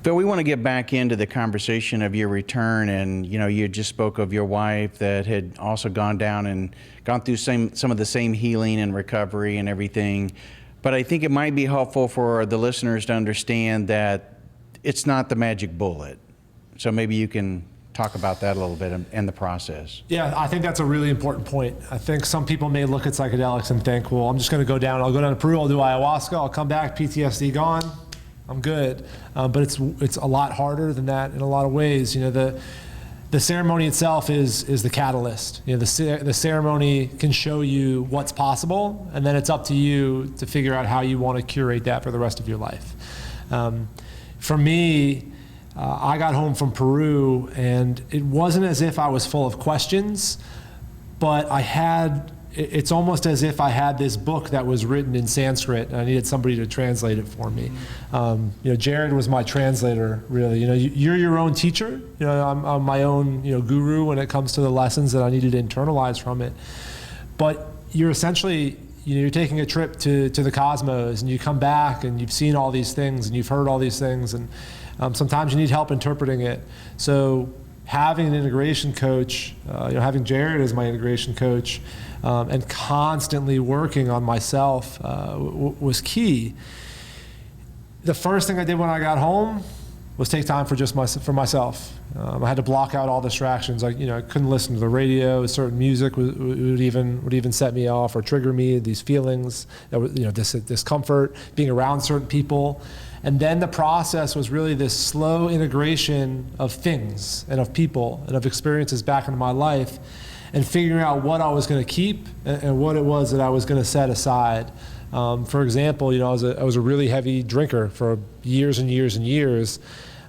Phil, we want to get back into the conversation of your return, and you just spoke of your wife that had also gone down and gone through some of the same healing and recovery and everything. But I think it might be helpful for the listeners to understand that it's not the magic bullet. So maybe you can talk about that a little bit and the process. Yeah, I think that's a really important point. I think some people may look at psychedelics and think, well, I'm just going to go down. I'll go down to Peru. I'll do ayahuasca. I'll come back. PTSD gone. I'm good. But it's a lot harder than that in a lot of ways. The ceremony itself is the catalyst. The ceremony can show you what's possible, and then it's up to you to figure out how you want to curate that for the rest of your life. For me, I got home from Peru, and it wasn't as if I was full of questions, but it's almost as if I had this book that was written in Sanskrit, and I needed somebody to translate it for me. Jared was my translator, really. You're your own teacher. I'm my own, guru when it comes to the lessons that I needed to internalize from it. But you're essentially, you're taking a trip to the cosmos, and you come back, and you've seen all these things, and you've heard all these things, and sometimes you need help interpreting it. So having an integration coach, having Jared as my integration coach, and constantly working on myself was key. The first thing I did when I got home was take time for myself. I had to block out all distractions. I couldn't listen to the radio. Certain music would even set me off or trigger me. These feelings, this discomfort, being around certain people. And then the process was really this slow integration of things and of people and of experiences back into my life, and figuring out what I was going to keep and what it was that I was going to set aside. For example, I was a really heavy drinker for years and years and years.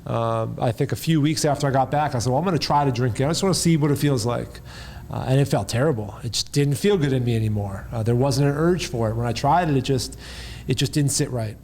I think a few weeks after I got back, I said, well, I'm going to try to drink it. I just want to see what it feels like. And it felt terrible. It just didn't feel good in me anymore. There wasn't an urge for it. When I tried it, it just didn't sit right.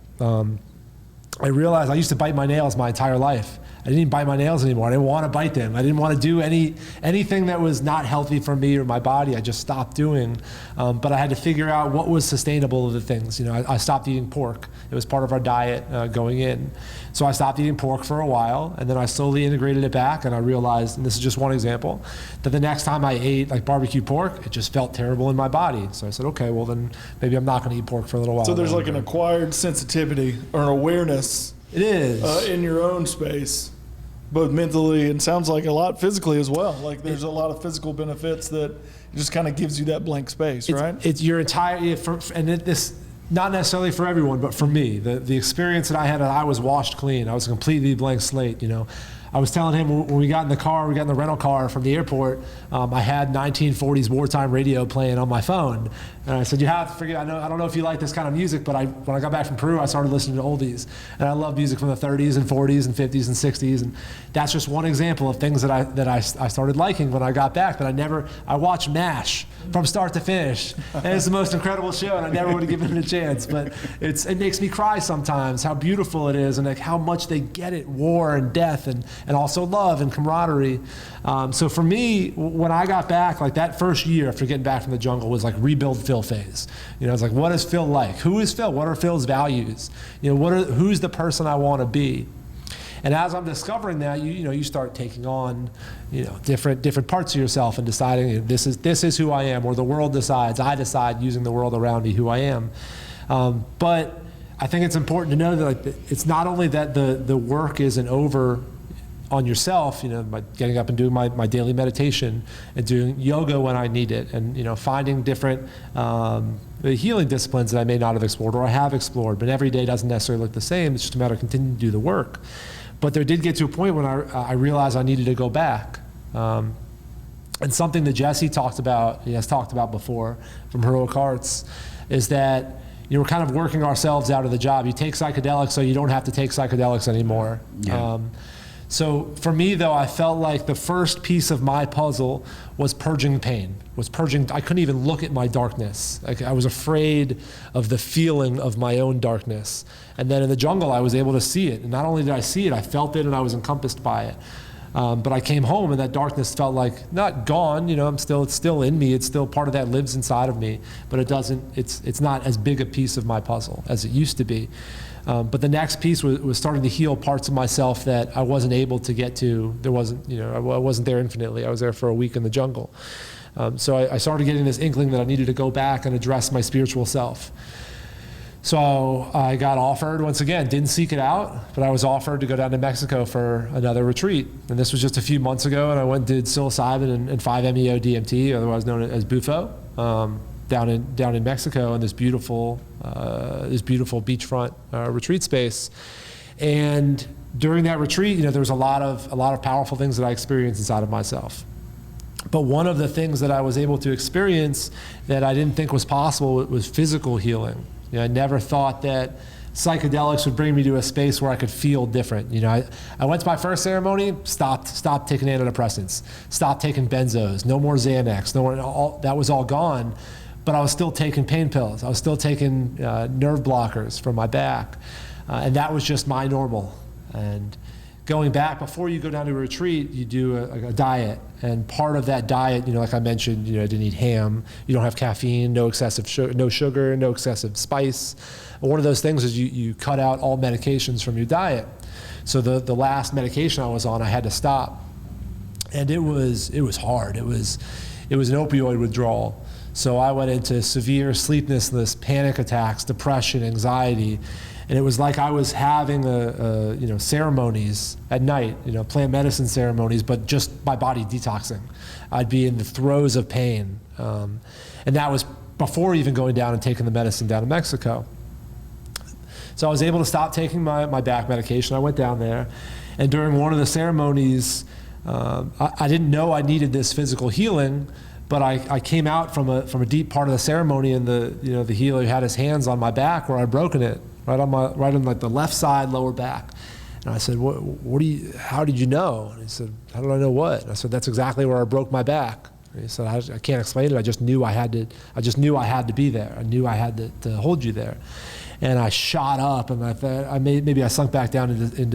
I realized I used to bite my nails my entire life. I didn't even bite my nails anymore. I didn't want to bite them. I didn't want to do anything that was not healthy for me or my body. I just stopped doing. But I had to figure out what was sustainable of the things. I stopped eating pork. It was part of our diet going in. So I stopped eating pork for a while, and then I slowly integrated it back, and I realized, and this is just one example, that the next time I ate like barbecue pork, it just felt terrible in my body. So I said, okay, well then maybe I'm not going to eat pork for a little while. So there's like an acquired sensitivity or an awareness. It is. In your own space, both mentally and sounds like a lot physically as well. Like there's a lot of physical benefits that just kind of gives you that blank space, right? It's your entire, this, not necessarily for everyone, but for me, the experience that I had, I was washed clean. I was a completely blank slate, I was telling him when we got in the rental car from the airport, I had 1940s wartime radio playing on my phone. And I said, you have to forget, I don't know if you like this kind of music, but when I got back from Peru, I started listening to oldies. And I love music from the 30s and 40s and 50s and 60s. And that's just one example of things that I started liking when I got back. But I watched MASH from start to finish. And it's the most incredible show, and I never would have given it a chance. But it makes me cry sometimes, how beautiful it is, and like how much they get it, war and death, and also love and camaraderie. So for me, when I got back, like that first year after getting back from the jungle was like rebuild Phil phase. It's like, what is Phil like? Who is Phil? What are Phil's values? Who's the person I want to be? And as I'm discovering that, you start taking on, different parts of yourself and deciding this is who I am, or the world decides. I decide using the world around me who I am. But I think it's important to know that it's not only that the work isn't over on yourself, by getting up and doing my daily meditation and doing yoga when I need it, and finding different healing disciplines that I may not have explored or I have explored, but every day doesn't necessarily look the same. It's just a matter of continuing to do the work. But there did get to a point when I realized I needed to go back. And something that Jesse has talked about before from Heroic Hearts is that we're kind of working ourselves out of the job. You take psychedelics so you don't have to take psychedelics anymore. Yeah. So for me, though, I felt like the first piece of my puzzle was purging pain, I couldn't even look at my darkness. I was afraid of the feeling of my own darkness. And then in the jungle, I was able to see it. And not only did I see it, I felt it and I was encompassed by it. But I came home and that darkness felt like not gone, it's still in me. It's still part of that lives inside of me, but it's not as big a piece of my puzzle as it used to be. But the next piece was starting to heal parts of myself that I wasn't able to get to. There wasn't, I wasn't there infinitely. I was there for a week in the jungle. So I started getting this inkling that I needed to go back and address my spiritual self. So I got offered, once again, didn't seek it out, but I was offered to go down to Mexico for another retreat. And this was just a few months ago, and I went and did psilocybin and 5-MeO DMT, otherwise known as Bufo, down in Mexico in this beautiful beachfront retreat space. And during that retreat, there was a lot of powerful things that I experienced inside of myself. But one of the things that I was able to experience that I didn't think was possible was physical healing. I never thought that psychedelics would bring me to a space where I could feel different. I went to my first ceremony, stopped taking antidepressants, stopped taking benzos, no more Xanax, that was all gone, but I was still taking pain pills. I was still taking nerve blockers for my back, and that was just my normal. And going back, before you go down to a retreat, you do a diet. And part of that diet, like I mentioned, I didn't eat ham, you don't have caffeine, no sugar, no excessive spice. And one of those things is you cut out all medications from your diet. So the last medication I was on, I had to stop. And it was hard. It was an opioid withdrawal. So I went into severe sleeplessness, panic attacks, depression, anxiety. And it was like I was having ceremonies at night, plant medicine ceremonies, but just my body detoxing. I'd be in the throes of pain. And that was before even going down and taking the medicine down to Mexico. So I was able to stop taking my back medication. I went down there. And during one of the ceremonies, I didn't know I needed this physical healing, but I came out from a deep part of the ceremony, and the healer had his hands on my back where I'd broken it. Right on like the left side, lower back. And I said, how did you know? And he said, how did I know what? And I said, that's exactly where I broke my back. And he said, I can't explain it. I just knew I had to be there. I knew I had to hold you there. And I shot up, and maybe I sunk back down into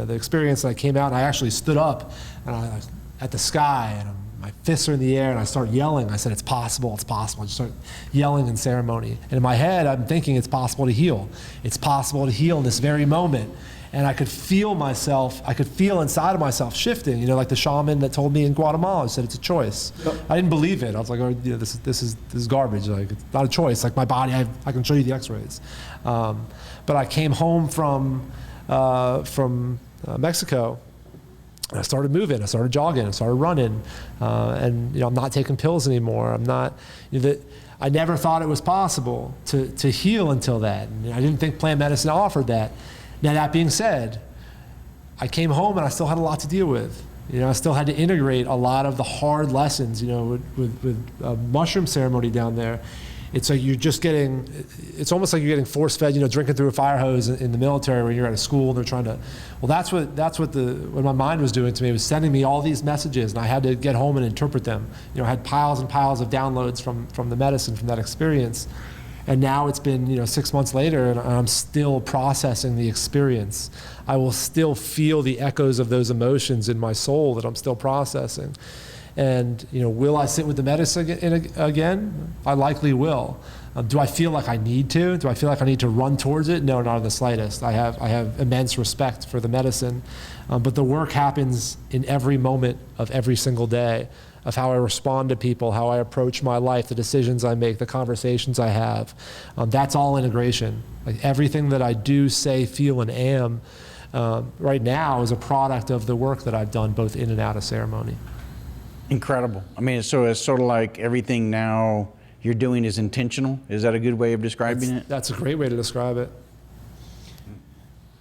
the experience. And I came out, and I actually stood up, and I at the sky, and my fists are in the air, and I start yelling. I said, it's possible, it's possible. I just start yelling in ceremony. And in my head, I'm thinking it's possible to heal. It's possible to heal in this very moment. And I could feel inside of myself shifting, like the shaman that told me in Guatemala, said it's a choice. Yep. I didn't believe it. I was like, this is garbage. Like, it's not a choice. Like, my body, I can show you the x-rays. But I came home from Mexico, and I started moving, I started jogging, I started running, and I'm not taking pills anymore. I'm not, I never thought it was possible to heal until that. And I didn't think plant medicine offered that. Now, that being said, I came home and I still had a lot to deal with. I still had to integrate a lot of the hard lessons, with a mushroom ceremony down there. It's like it's almost like you're getting force-fed, drinking through a fire hose in the military when you're at a school and they're trying to, that's what my mind was doing to me. It was sending me all these messages, and I had to get home and interpret them. I had piles and piles of downloads from the medicine, from that experience. And now it's been 6 months later, and I'm still processing the experience. I will still feel the echoes of those emotions in my soul that I'm still processing. And will I sit with the medicine again? I likely will. Do I feel like I need to? Do I feel like I need to run towards it? No, not in the slightest. I have immense respect for the medicine, but the work happens in every moment of every single day, of how I respond to people, how I approach my life, the decisions I make, the conversations I have. That's all integration. Like, everything that I do, say, feel, and am right now is a product of the work that I've done both in and out of ceremony. Incredible. I mean, so it's sort of like everything now you're doing is intentional. Is that a good way of describing it? That's a great way to describe it.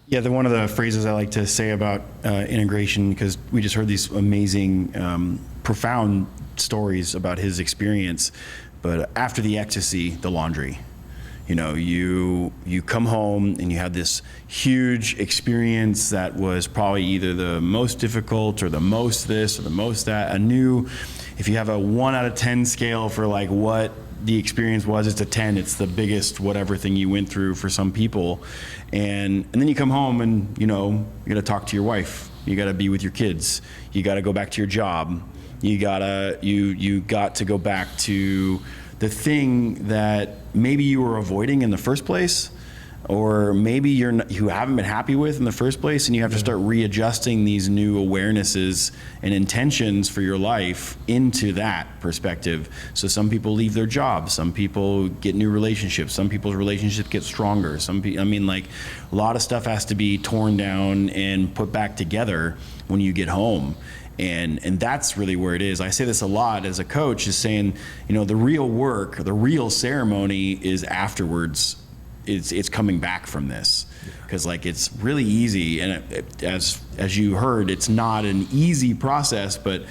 Yeah, one of the phrases I like to say about integration, because we just heard these amazing, profound stories about his experience, but after the ecstasy, the laundry. You come home and you have this huge experience that was probably either the most difficult or the most this or the most that. If you have a 1 out of 10 scale for like what the experience was, it's a 10. It's the biggest whatever thing you went through for some people. And then you come home and you got to talk to your wife. You got to be with your kids. You got to go back to your job. You got to go back to the thing that maybe you were avoiding in the first place, or maybe you haven't been happy with in the first place, and you have to start readjusting these new awarenesses and intentions for your life into that perspective. So some people leave their jobs, some people get new relationships, some people's relationships get stronger. Like a lot of stuff has to be torn down and put back together when you get home. And that's really where it is. I say this a lot as a coach, is saying, the real work, the real ceremony is afterwards. It's coming back from this, because it's really easy, and as you heard, it's not an easy process, but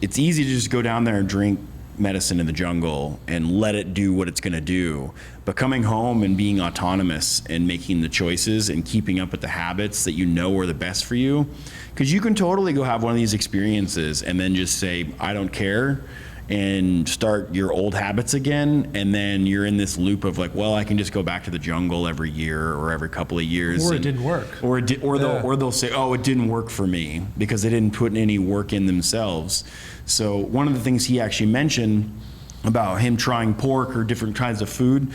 it's easy to just go down there and drink medicine in the jungle and let it do what it's going to do. But coming home and being autonomous and making the choices and keeping up with the habits that are the best for you, because you can totally go have one of these experiences and then just say, I don't care, and start your old habits again, and then you're in this loop of I can just go back to the jungle every year or every couple of years, or it didn't work, or they'll say, oh, it didn't work for me, because they didn't put any work in themselves. So one of the things he actually mentioned about him trying pork or different kinds of food,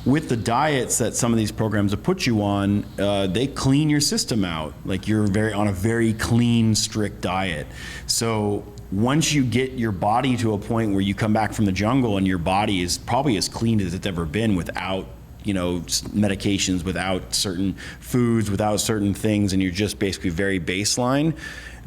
with the diets that some of these programs have put you on, they clean your system out. You're on a very clean, strict diet. So once you get your body to a point where you come back from the jungle and your body is probably as clean as it's ever been, without medications, without certain foods, without certain things, and you're just basically very baseline,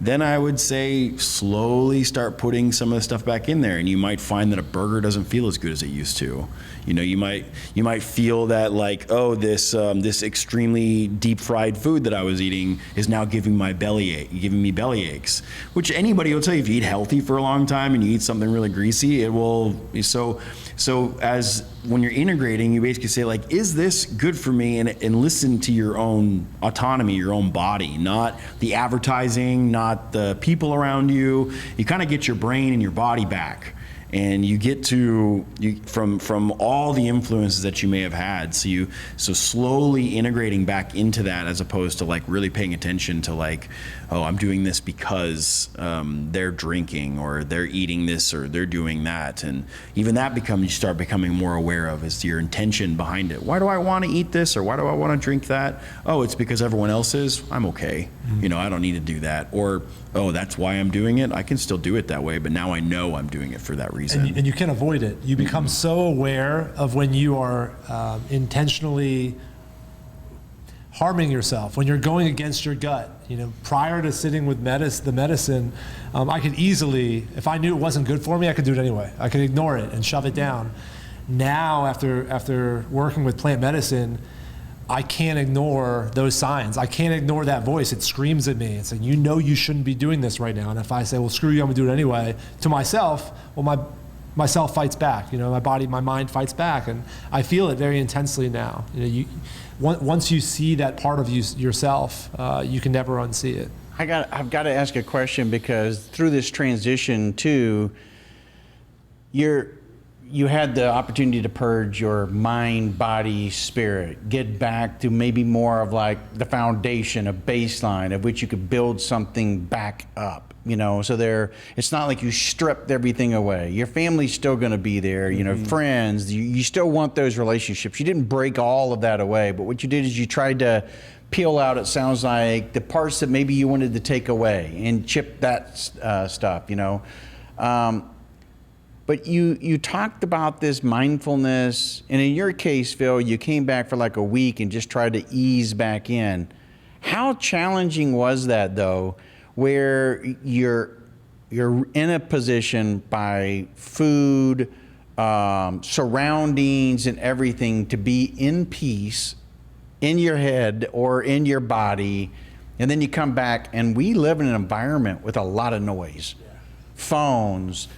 then I would say slowly start putting some of the stuff back in there, and you might find that a burger doesn't feel as good as it used to. You might feel that this extremely deep fried food that I was eating is now giving me belly aches, which anybody will tell you, if you eat healthy for a long time and you eat something really greasy, it will. So as when you're integrating, you basically say, is this good for me? And listen to your own autonomy, your own body, not the advertising, not the people around you. You kind of get your brain and your body back. And you get from all the influences that you may have had. So slowly integrating back into that, as opposed to really paying attention to oh, I'm doing this because they're drinking, or they're eating this, or they're doing that. And even that you start becoming more aware of, is your intention behind it. Why do I want to eat this, or why do I want to drink that? Oh, it's because everyone else is. I'm okay. I don't need to do that. Or, oh, that's why I'm doing it. I can still do it that way, but now I know I'm doing it for that reason. And you can avoid it. You become so aware of when you are intentionally harming yourself, when you're going against your gut. Prior to sitting with the medicine, I could easily, if I knew it wasn't good for me, I could do it anyway. I could ignore it and shove it down. Now, after working with plant medicine, I can't ignore those signs. I can't ignore that voice. It screams at me. It's like, you shouldn't be doing this right now. And if I say, well, screw you, I'm gonna do it anyway, to myself, well, myself fights back. My body, my mind fights back, and I feel it very intensely now. Once you see that part of yourself, you can never unsee it. I've got to ask a question, because through this transition too, you had the opportunity to purge your mind, body, spirit, get back to maybe more of the foundation, a baseline of which you could build something back up. So it's not like you stripped everything away. Your family's still going to be there, friends, you still want those relationships. You didn't break all of that away, but what you did is you tried to peel out, it sounds like, the parts that maybe you wanted to take away and chip that stuff, But you talked about this mindfulness, and in your case, Phil, you came back for a week and just tried to ease back in. How challenging was that, though, where you're in a position by food, surroundings, and everything to be in peace in your head or in your body, and then you come back, and we live in an environment with a lot of noise. Phones,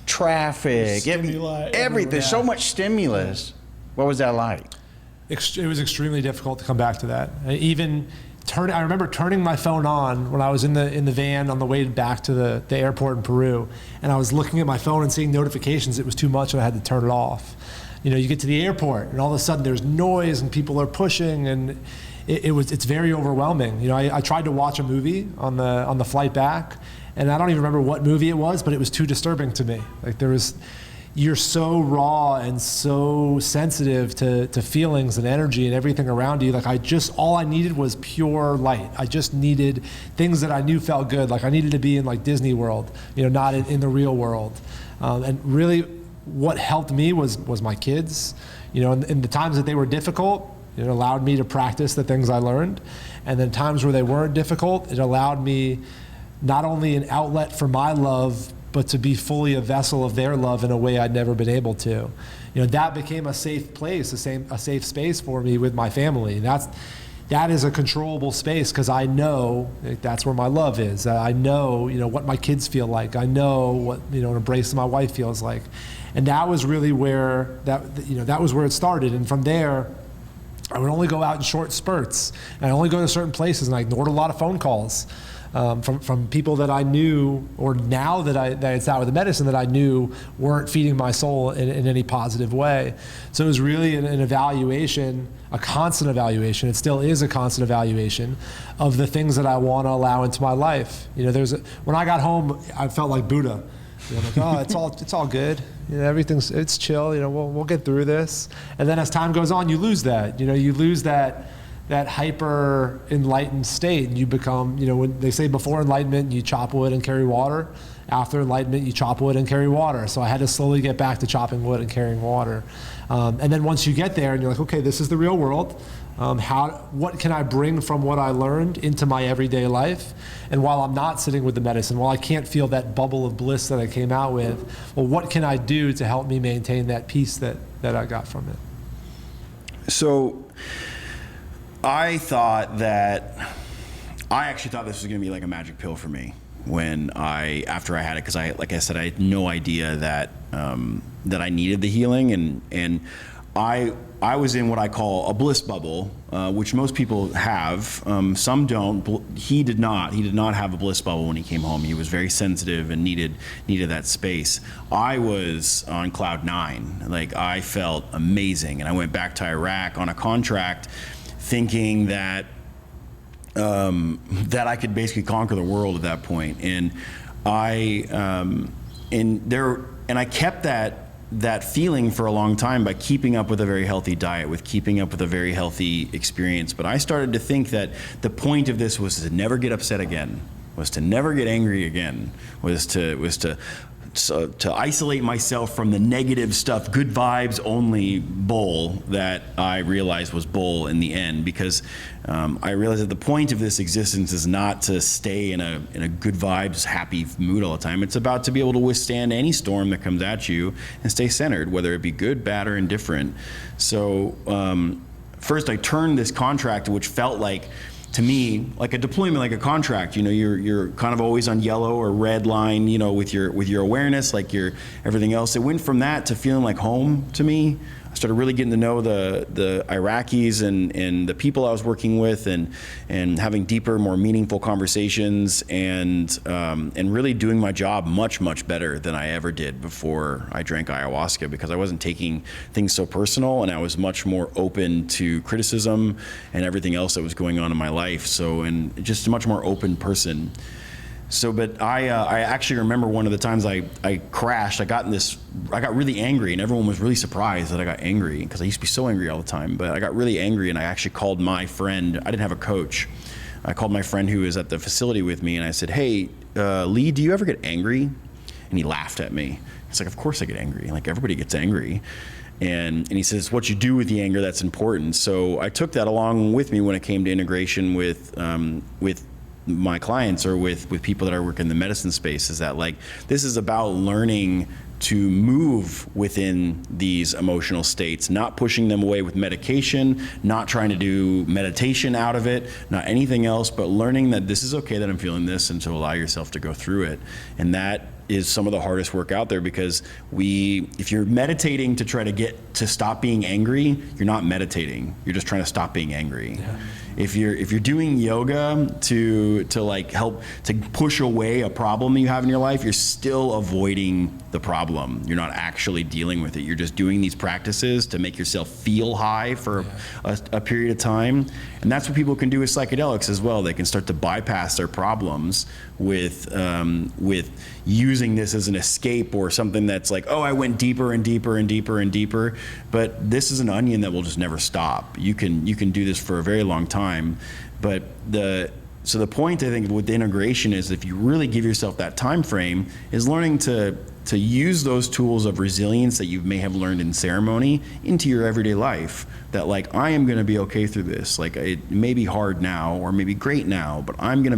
traffic, everything. There's so much stimulus. What was that like? It was extremely difficult to come back to that. I remember turning my phone on when I was in the van on the way back to the airport in Peru, and I was looking at my phone and seeing notifications. It was too much, and I had to turn it off. You get to the airport, and all of a sudden there's noise, and people are pushing, and it's very overwhelming. I tried to watch a movie on the flight back, and I don't even remember what movie it was, but it was too disturbing to me. you're so raw and so sensitive to feelings and energy and everything around you. Like all I needed was pure light. I just needed things that I knew felt good. Like I needed to be in like Disney World, not in the real world. And really what helped me was my kids, in the times that they were difficult, it allowed me to practice the things I learned. And then times where they weren't difficult, it allowed me not only an outlet for my love, but to be fully a vessel of their love in a way I'd never been able to. That became a safe place, a safe space for me with my family. That is a controllable space because I know that's where my love is. I know, what my kids feel like. I know what, an embrace of my wife feels like. And that was really where that was where it started. And from there, I would only go out in short spurts, and I only go to certain places, and I ignored a lot of phone calls. From people that I knew, or now that it's out with the medicine, that I knew weren't feeding my soul in any positive way. So it was really an evaluation, a constant evaluation. It still is a constant evaluation of the things that I want to allow into my life. When I got home, I felt like Buddha. Like, oh, it's all good. It's chill. We'll get through this. And then as time goes on, you lose that. You lose that hyper enlightened state, and you become, when they say before enlightenment you chop wood and carry water, after enlightenment you chop wood and carry water. So I had to slowly get back to chopping wood and carrying water. And then once you get there and you're like, okay, this is the real world. What can I bring from what I learned into my everyday life? And while I'm not sitting with the medicine, while I can't feel that bubble of bliss that I came out with, well, what can I do to help me maintain that peace that I got from it? So I actually thought this was going to be like a magic pill for me after I had it, because like I said, I had no idea that I needed the healing, and I was in what I call a bliss bubble, which most people have. Some don't. He did not. He did not have a bliss bubble when he came home. He was very sensitive and needed that space. I was on cloud 9. Like, I felt amazing, and I went back to Iraq on a contract, thinking that I could basically conquer the world at that point. And I kept that feeling for a long time by keeping up with a very healthy diet, with keeping up with a very healthy experience. But I started to think that the point of this was to never get upset again, was to never get angry again, was to isolate myself from the negative stuff, good vibes only bull that I realized was bull in the end, because I realized that the point of this existence is not to stay in a good vibes, happy mood all the time. It's about to be able to withstand any storm that comes at you and stay centered, whether it be good, bad, or indifferent. So first I turned this contract, which felt like, to me, like a deployment, like a contract. You're kind of always on yellow or red line, with your awareness, like your everything else. It went from that to feeling like home to me. I started really getting to know the Iraqis and the people I was working with, and having deeper, more meaningful conversations, and really doing my job much, much better than I ever did before I drank ayahuasca, because I wasn't taking things so personal, and I was much more open to criticism and everything else that was going on in my life. So, and just a much more open person. So, but I actually remember one of the times I crashed. I got really angry, and everyone was really surprised that I got angry, because I used to be so angry all the time. But I got really angry, and I actually called my friend. I didn't have a coach. I called my friend who was at the facility with me, and I said, "Hey, Lee, do you ever get angry?" And he laughed at me. He's like, "Of course I get angry. Like, everybody gets angry." And he says, "What you do with the anger, that's important." So I took that along with me when it came to integration with my clients, or with people that I work in the medicine space, is that, like, this is about learning to move within these emotional states, not pushing them away with medication, not trying to do meditation out of it, not anything else, but learning that this is okay that I'm feeling this, and to allow yourself to go through it. And that is some of the hardest work out there, because if you're meditating to try to get to stop being angry, you're not meditating. You're just trying to stop being angry. Yeah. If you're doing yoga to like help to push away a problem you have in your life, you're still avoiding the problem. problem. You're not actually dealing with it. You're just doing these practices to make yourself feel high for a period of time. And that's what people can do with psychedelics as well. They can start to bypass their problems with using this as an escape or something that's like, oh, I went deeper and deeper and deeper and deeper. But this is an onion that will just never stop. You can do this for a very long time. But so the point, I think, with the integration is, if you really give yourself that time frame, is learning to use those tools of resilience that you may have learned in ceremony into your everyday life. That, like, I am going to be okay through this. Like, it may be hard now or maybe great now, but I'm going to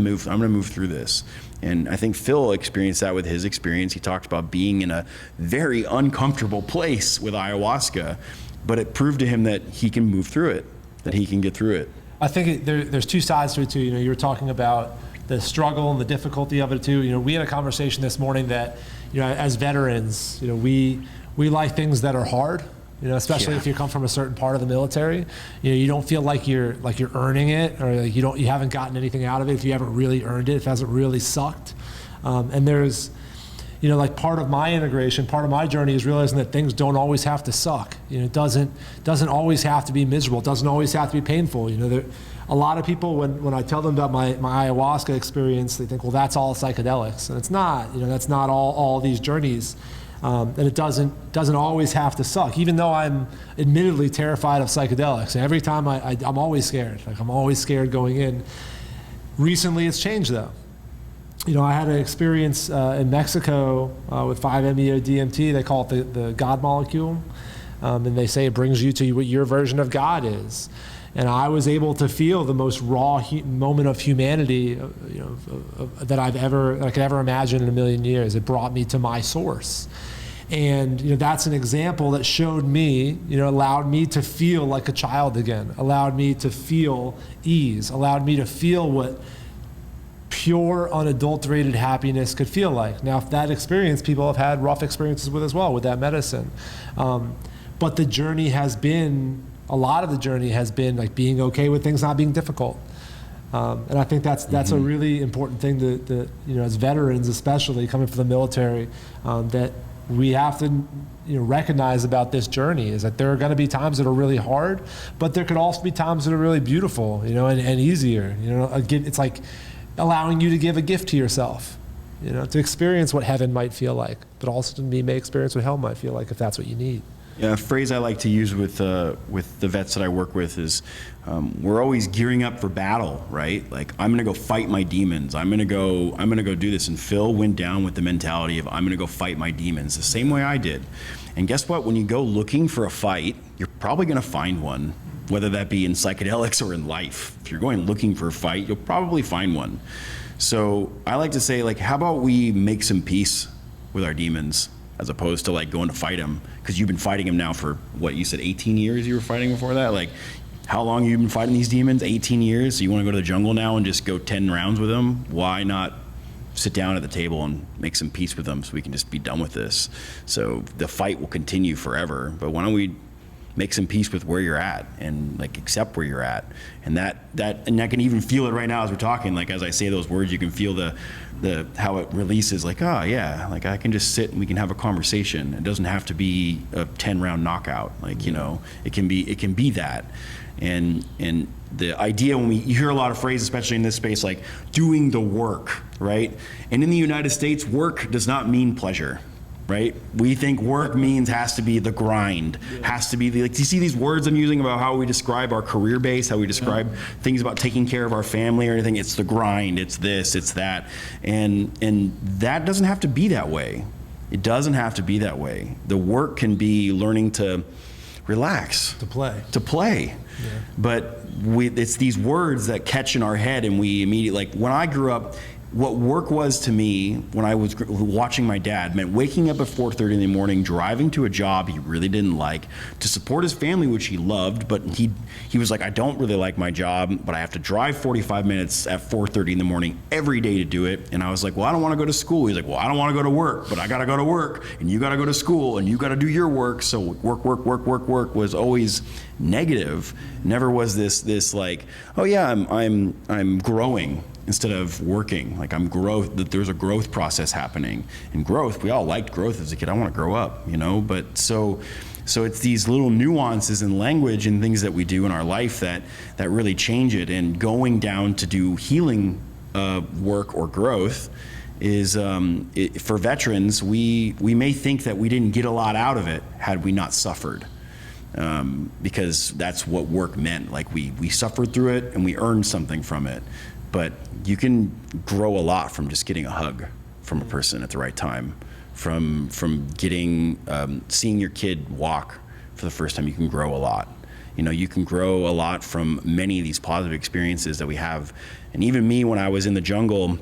move through this. And I think Phil experienced that with his experience. He talked about being in a very uncomfortable place with ayahuasca, but it proved to him that he can move through it, that he can get through it. I think there's two sides to it too. You were talking about the struggle and the difficulty of it too. We had a conversation this morning that, as veterans, we like things that are hard. Especially if you come from a certain part of the military, you don't feel like you're earning it, or like you haven't gotten anything out of it if you haven't really earned it, if it hasn't really sucked. And there's, like, part of my integration, part of my journey is realizing that things don't always have to suck. It doesn't always have to be miserable. It doesn't always have to be painful. A lot of people, when I tell them about my ayahuasca experience, they think, well, that's all psychedelics, and it's not. That's not all these journeys. And it doesn't always have to suck. Even though I'm admittedly terrified of psychedelics, and every time I'm always scared. Like, I'm always scared going in. Recently, it's changed though. I had an experience in Mexico with 5-MeO-DMT. They call it the God molecule, and they say it brings you to what your version of God is. And I was able to feel the most raw moment of humanity, that I could ever imagine in a million years. It brought me to my source. And that's an example that showed me, allowed me to feel like a child again, allowed me to feel ease, allowed me to feel what pure, unadulterated happiness could feel like. Now, that experience, people have had rough experiences with as well, with that medicine. But the journey has been, a lot of the journey has been like being okay with things not being difficult. And I think that's a really important thing that as veterans, especially coming from the military, that we have to recognize about this journey, is that there are going to be times that are really hard, but there could also be times that are really beautiful, and easier. It's like allowing you to give a gift to yourself, to experience what heaven might feel like, but also to may experience what hell might feel like if that's what you need. Yeah, a phrase I like to use with the vets that I work with is, we're always gearing up for battle, right? Like, I'm gonna go fight my demons. I'm gonna go do this. And Phil went down with the mentality of, I'm gonna go fight my demons, the same way I did. And guess what? When you go looking for a fight, you're probably gonna find one, whether that be in psychedelics or in life. If you're going looking for a fight, you'll probably find one. So I like to say, like, how about we make some peace with our demons, as opposed to like going to fight them, because you've been fighting them now for what you said, 18 years you were fighting before that? Like, how long have you been fighting these demons? 18 years? So you want to go to the jungle now and just go 10 rounds with them? Why not sit down at the table and make some peace with them so we can just be done with this? So the fight will continue forever, but why don't we make some peace with where you're at and like accept where you're at? And and I can even feel it right now as we're talking. Like, as I say those words, you can feel the how it releases, like, oh yeah, like I can just sit and we can have a conversation. It doesn't have to be a 10-round knockout. Like, it can be that. And the idea, when you hear a lot of phrases, especially in this space, like doing the work, right? And in the United States, work does not mean pleasure, right? We think work has to be the grind, has to be do you see these words I'm using about how we describe our career base, how we describe things about taking care of our family or anything? It's the grind, it's this, it's that. And that doesn't have to be that way. It doesn't have to be that way. The work can be learning to relax. To play. Yeah. But it's these words that catch in our head, and we immediately, like, when I grew up, what work was to me when I was watching my dad meant waking up at 4:30 in the morning, driving to a job he really didn't like, to support his family, which he loved, but he was like, I don't really like my job, but I have to drive 45 minutes at 4:30 in the morning every day to do it. And I was like, well, I don't want to go to school. He's like, well, I don't want to go to work, but I got to go to work, and you got to go to school, and you got to do your work. So work was always negative. Never was this like, oh yeah, I'm growing. instead of working. Like I'm growth, that there's a growth process happening. And growth, we all liked growth as a kid. I want to grow up, you know, but so it's these little nuances in language and things that we do in our life that really change it. And going down to do healing work or growth is, for veterans, we may think that we didn't get a lot out of it had we not suffered. Because that's what work meant. Like we suffered through it and we earned something from it. But you can grow a lot from just getting a hug from a person at the right time, from getting seeing your kid walk for the first time. You can grow a lot. You know, you can grow a lot from many of these positive experiences that we have. And even me, when I was in the jungle,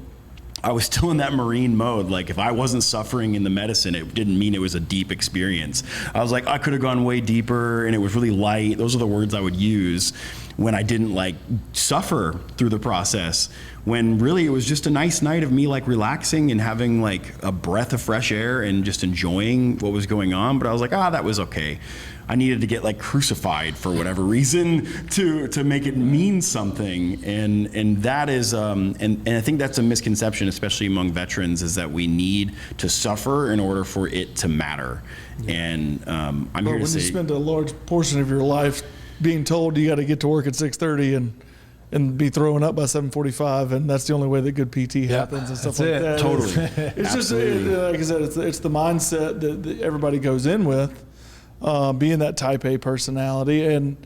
I was still in that Marine mode. Like if I wasn't suffering in the medicine, it didn't mean it was a deep experience. I was like, I could have gone way deeper and it was really light. Those are the words I would use when I didn't like suffer through the process, when really it was just a nice night of me like relaxing and having like a breath of fresh air and just enjoying what was going on. But I was like, that was okay. I needed to get like crucified for whatever reason to make it mean something, and that is and I think that's a misconception, especially among veterans, is that we need to suffer in order for it to matter. And I'm here to say, when you spend a large portion of your life being told you got to get to work at 6:30 and be throwing up by 7:45, and that's the only way that good PT happens and stuff like that. Totally. It's just like I said, it's the mindset that everybody goes in with. Being that type A personality, and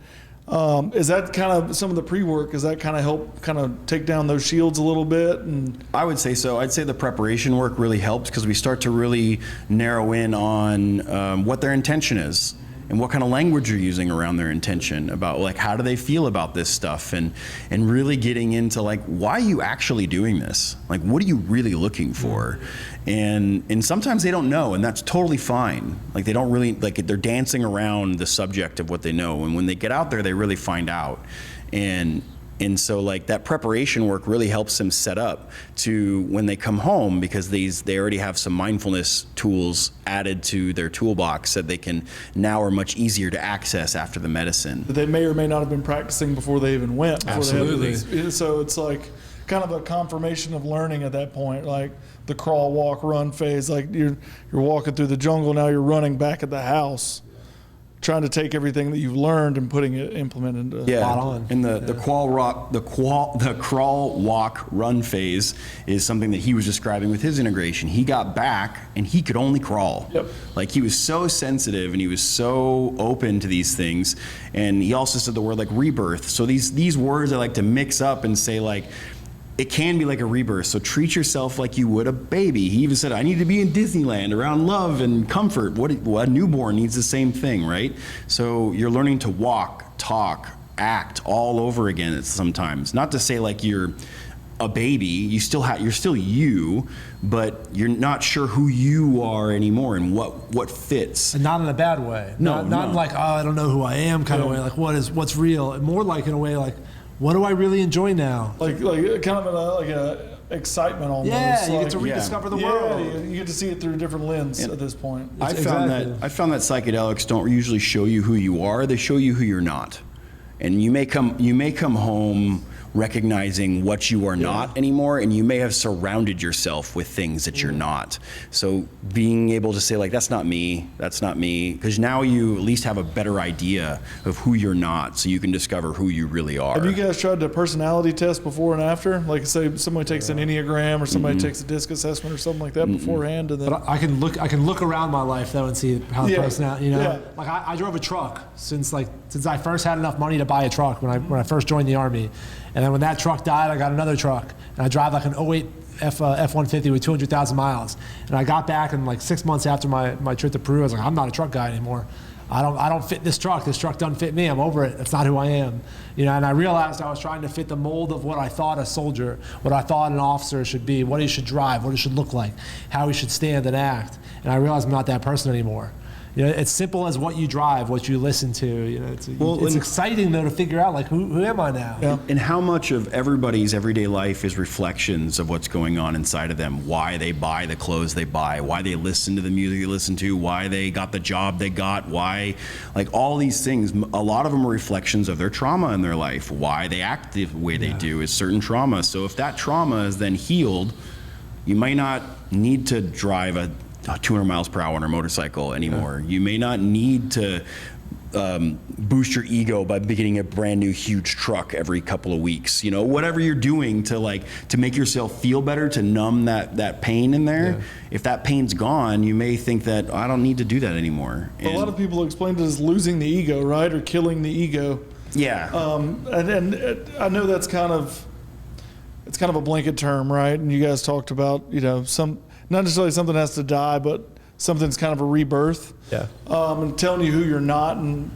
is that kind of some of the pre-work? Does that kind of help kind of take down those shields a little bit? And I would say so. I'd say the preparation work really helps because we start to really narrow in on what their intention is and what kind of language you're using around their intention, about like how do they feel about this stuff, and really getting into like, why are you actually doing this? Like, what are you really looking for? And sometimes they don't know, and that's totally fine. Like they don't really, like they're dancing around the subject of what they know, and when they get out there, they really find out. And so like that preparation work really helps them set up to when they come home, because they already have some mindfulness tools added to their toolbox that they can now are much easier to access after the medicine. That they may or may not have been practicing before they even went. Absolutely. So it's like kind of a confirmation of learning at that point, like the crawl, walk, run phase. Like you're walking through the jungle, now you're running back at the house, trying to take everything that you've learned and implement into spot on. And the crawl, walk, run phase is something that he was describing with his integration. He got back and he could only crawl. Yep. Like he was so sensitive and he was so open to these things. And he also said the word like rebirth. So these words I like to mix up and say like, it can be like a rebirth, so treat yourself like you would a baby. He even said, I need to be in Disneyland around love and comfort. A newborn needs the same thing, right? So you're learning to walk, talk, act all over again sometimes. Not to say like you're a baby, you're still you, but you're not sure who you are anymore and what fits. And not in a bad way. No, not like, I don't know who I am kind of way. Like what's real? More like in a way like, what do I really enjoy now? Like kind of like a excitement almost. Yeah, you like, get to rediscover the world. You get to see it through a different lens at this point. I found that psychedelics don't usually show you who you are; they show you who you're not. And you may come home recognizing what you are not anymore, and you may have surrounded yourself with things that you're not. So being able to say like, that's not me, because now you at least have a better idea of who you're not, so you can discover who you really are. Have you guys tried the personality test before and after? Like say somebody takes an Enneagram or somebody takes a DISC assessment or something like that beforehand, and then But I can look around my life though and see how the personality, you know, like I drove a truck since I first had enough money to buy a truck when I first joined the Army. And then when that truck died, I got another truck. And I drive like an 08 F-150 with 200,000 miles. And I got back, and like 6 months after my trip to Peru, I was like, I'm not a truck guy anymore. I don't fit this truck. This truck doesn't fit me. I'm over it. That's not who I am. You know, and I realized I was trying to fit the mold of what I thought a soldier, what I thought an officer should be, what he should drive, what he should look like, how he should stand and act. And I realized I'm not that person anymore. You know, it's simple as what you drive, what you listen to. You know, it's and- exciting though to figure out like who am I now? Yeah. And how much of everybody's everyday life is reflections of what's going on inside of them, why they buy the clothes they buy, why they listen to the music they listen to, why they got the job they got, why, like all these things, a lot of them are reflections of their trauma in their life. Why they act the way they do is certain trauma. So if that trauma is then healed, you might not need to drive a 200 miles per hour on a motorcycle anymore. You may not need to boost your ego by getting a brand new huge truck every couple of weeks. You know, whatever you're doing to make yourself feel better, to numb that pain in there. Yeah. If that pain's gone, you may think that I don't need to do that anymore. A lot of people explain it as losing the ego, right, or killing the ego. Yeah. And I know that's kind of a blanket term, right? And you guys talked about, you know, not necessarily something has to die, but something's kind of a rebirth. Yeah. And telling you who you're not, and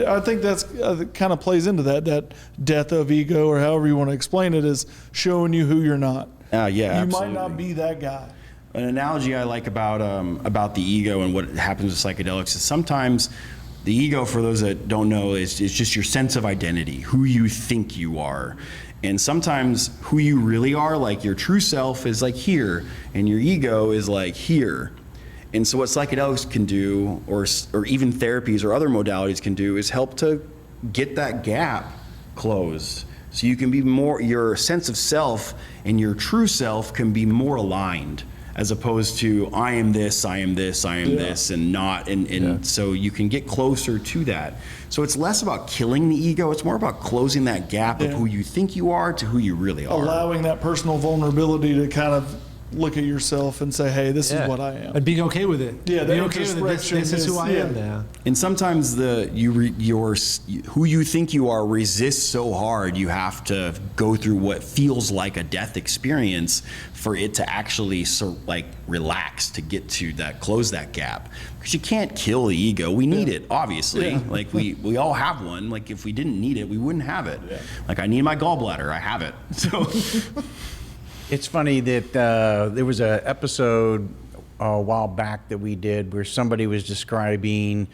I think that's kind of plays into that death of ego, or however you want to explain it, is showing you who you're not. Yeah, You absolutely. might not be that guy. An analogy I like about the ego and what happens with psychedelics is sometimes the ego, for those that don't know, is just your sense of identity, who you think you are. And sometimes who you really are, like your true self, is like here, and your ego is like here. And so what psychedelics can do, or even therapies or other modalities can do, is help to get that gap closed. So you can be more, your sense of self and your true self can be more aligned, as opposed to I am this, I am this, I am this, and not, and so you can get closer to that. So it's less about killing the ego, it's more about closing that gap of who you think you are to who you really are. Allowing that personal vulnerability to kind of look at yourself and say, hey, this is what I am. And being okay with it. Yeah, being that okay with it. introspection This is who I am now. And sometimes who you think you are resists so hard, you have to go through what feels like a death experience for it to actually relax, to get to that, close that gap. Because you can't kill the ego. We need it, obviously. Yeah. Like we all have one. Like if we didn't need it, we wouldn't have it. Like I need my gallbladder, I have it. So It's funny that there was an episode a while back that we did where somebody was describing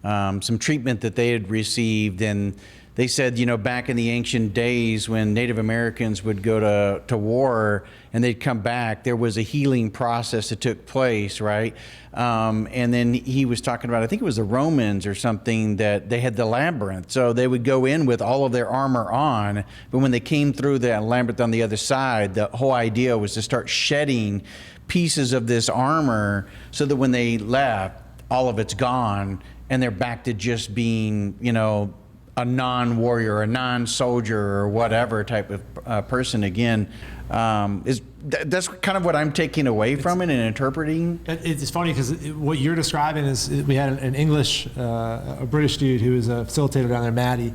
some treatment that they had received, and they said, you know, back in the ancient days when Native Americans would go to war and they'd come back, there was a healing process that took place, right? And then he was talking about, I think it was the Romans or something, that they had the labyrinth. So they would go in with all of their armor on, but when they came through the labyrinth on the other side, the whole idea was to start shedding pieces of this armor so that when they left, all of it's gone and they're back to just being, you know, a non-warrior, a non-soldier, or whatever type of person. Again, that's kind of what I'm taking away from it and interpreting. It's funny because what you're describing is, we had an English, a British dude who was a facilitator down there, Matty.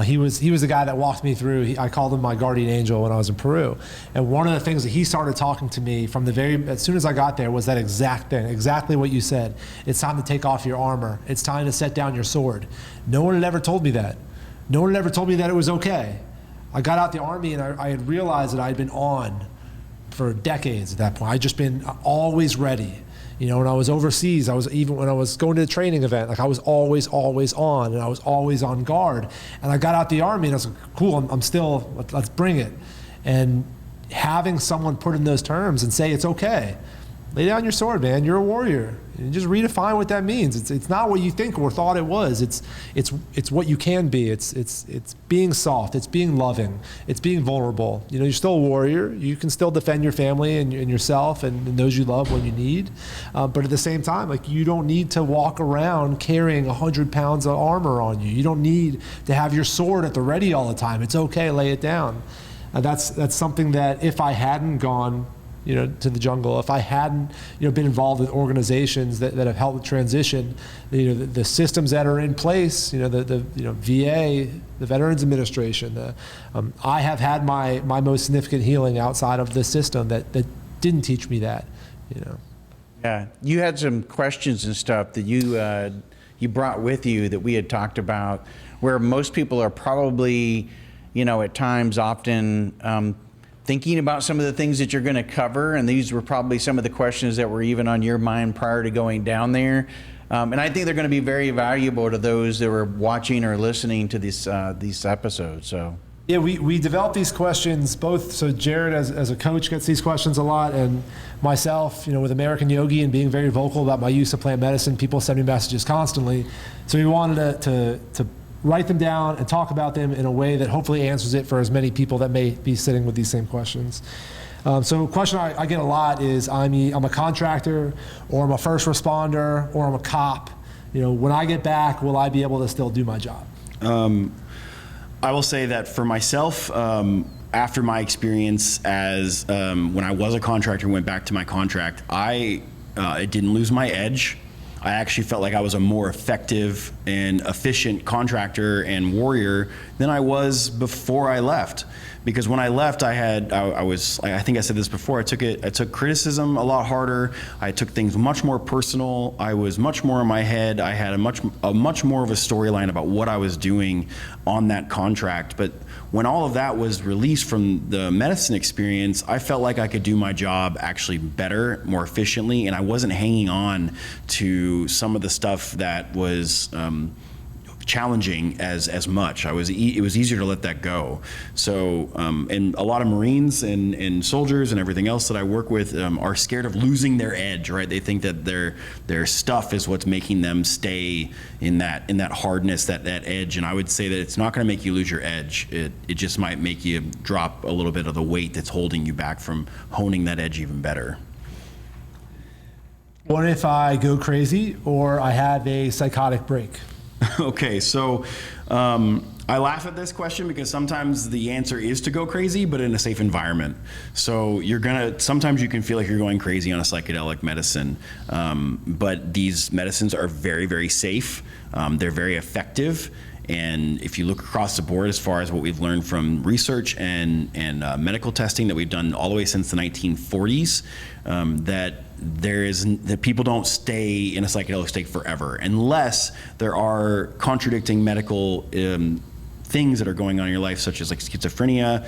He was the guy that walked me through. I called him my guardian angel when I was in Peru. And one of the things that he started talking to me from as soon as I got there, was that exact thing, exactly what you said. It's time to take off your armor. It's time to set down your sword. No one had ever told me that. No one had ever told me that it was okay. I got out the Army and I had realized that I had been on for decades at that point. I'd just been always ready. You know, when I was overseas, even when I was going to the training event, like I was always on, and I was always on guard. And I got out the Army and I was like, cool, I'm still, let's bring it. And having someone put in those terms and say, it's okay. Lay down your sword, man. You're a warrior. And just redefine what that means. It's not what you think or thought it was. It's what you can be. It's being soft. It's being loving. It's being vulnerable. You know, you're still a warrior. You can still defend your family and yourself and those you love when you need. But at the same time, like, you don't need to walk around carrying 100 pounds of armor on you. You don't need to have your sword at the ready all the time. It's okay. Lay it down. That's something that if I hadn't gone, you know, to the jungle, if I hadn't, you know, been involved with organizations that have helped transition, you know, the systems that are in place, you know, the VA, the Veterans Administration, I have had my most significant healing outside of the system that didn't teach me that, you know. Yeah, you had some questions and stuff that you brought with you that we had talked about, where most people are probably, you know, at times often thinking about some of the things that you're going to cover, and these were probably some of the questions that were even on your mind prior to going down there. And I think they're going to be very valuable to those that are watching or listening to these episodes. So. Yeah, we develop these questions both. So Jared, as a coach, gets these questions a lot, and myself, with American Yogi and being very vocal about my use of plant medicine, people send me messages constantly. So we wanted to write them down and talk about them in a way that hopefully answers it for as many people that may be sitting with these same questions. So a question I get a lot is I'm a contractor, or I'm a first responder, or I'm a cop. When I get back, will I be able to still do my job? I will say that for myself, after my experience as when I was a contractor and went back to my contract, I didn't lose my edge. I actually felt like I was a more effective and efficient contractor and warrior than I was before I left. Because when I left, I think I said this before, I took criticism a lot harder. I took things much more personal. I was much more in my head. I had a much more of a storyline about what I was doing on that contract. But when all of that was released from the medicine experience, I felt like I could do my job actually better, more efficiently, and I wasn't hanging on to some of the stuff that was challenging as much. It was easier to let that go. So, and a lot of Marines and soldiers and everything else that I work with are scared of losing their edge, right? They think that their stuff is what's making them stay in that hardness, that edge. And I would say that it's not going to make you lose your edge. It just might make you drop a little bit of the weight that's holding you back from honing that edge even better. What if I go crazy or I have a psychotic break? Okay, so I laugh at this question because sometimes the answer is to go crazy, but in a safe environment. So sometimes you can feel like you're going crazy on a psychedelic medicine, but these medicines are very, very safe. They're very effective. And if you look across the board as far as what we've learned from research and medical testing that we've done all the way since the 1940s, that people don't stay in a psychedelic state forever unless there are contradicting medical things that are going on in your life, such as like schizophrenia,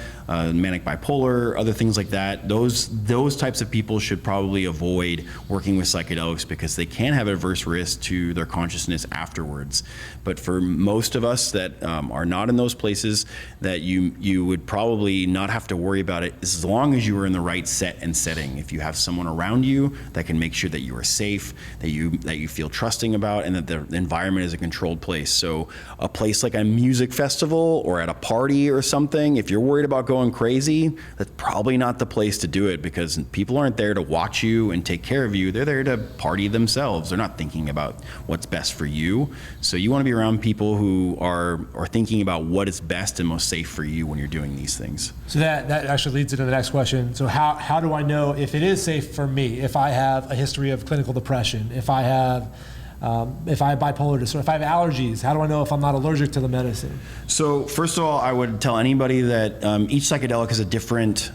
manic bipolar, other things like that. Those types of people should probably avoid working with psychedelics because they can have adverse risk to their consciousness afterwards. But for most of us that are not in those places, that you would probably not have to worry about it as long as you are in the right set and setting. If you have someone around you that can make sure that you are safe, that you feel trusting about, and that the environment is a controlled place. So a place like a music festival or at a party or something, if you're worried about going crazy, that's probably not the place to do it, because people aren't there to watch you and take care of you. They're there to party themselves. They're not thinking about what's best for you. So you want to be around people who are thinking about what is best and most safe for you when you're doing these things. So that actually leads into the next question. So how do I know if it is safe for me, if I have a history of clinical depression, if I have bipolar disorder, if I have allergies? How do I know if I'm not allergic to the medicine? So first of all, I would tell anybody that each psychedelic is a different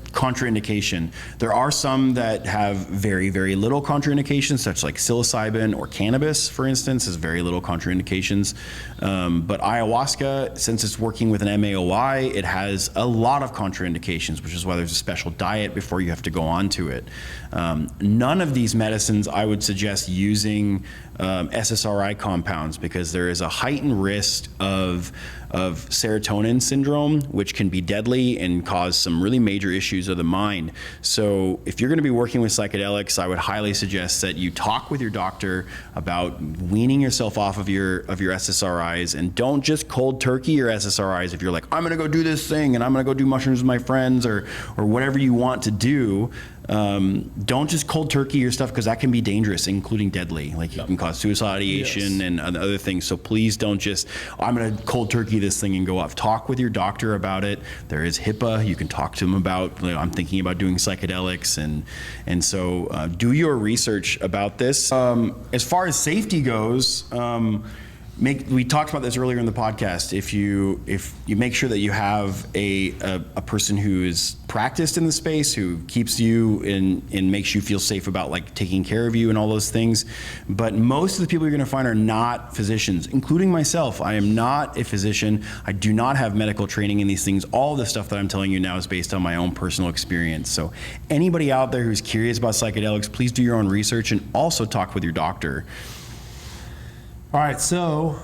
contraindication. There are some that have very, very little contraindications, such like psilocybin or cannabis, for instance, has very little contraindications. But ayahuasca, since it's working with an MAOI, it has a lot of contraindications, which is why there's a special diet before you have to go on to it. None of these medicines I would suggest using SSRI compounds, because there is a heightened risk of serotonin syndrome, which can be deadly and cause some really major issues of the mind. So if you're going to be working with psychedelics, I would highly suggest that you talk with your doctor about weaning yourself off of your SSRIs, and don't just cold turkey your SSRIs. If you're like, I'm going to go do this thing and I'm going to go do mushrooms with my friends or whatever you want to do, don't just cold turkey your stuff, because that can be dangerous, including deadly. Like it can cause suicidal ideation and other things. So please don't just, I'm going to cold turkey this thing and go off. Talk with your doctor about it. There is HIPAA. You can talk to them about, I'm thinking about doing psychedelics, and so do your research about this. As far as safety goes, we talked about this earlier in the podcast. If you make sure that you have a person who is practiced in the space, who keeps you and makes you feel safe about like taking care of you and all those things. But most of the people you're going to find are not physicians, including myself. I am not a physician. I do not have medical training in these things. All the stuff that I'm telling you now is based on my own personal experience. So anybody out there who's curious about psychedelics, please do your own research and also talk with your doctor. All right, so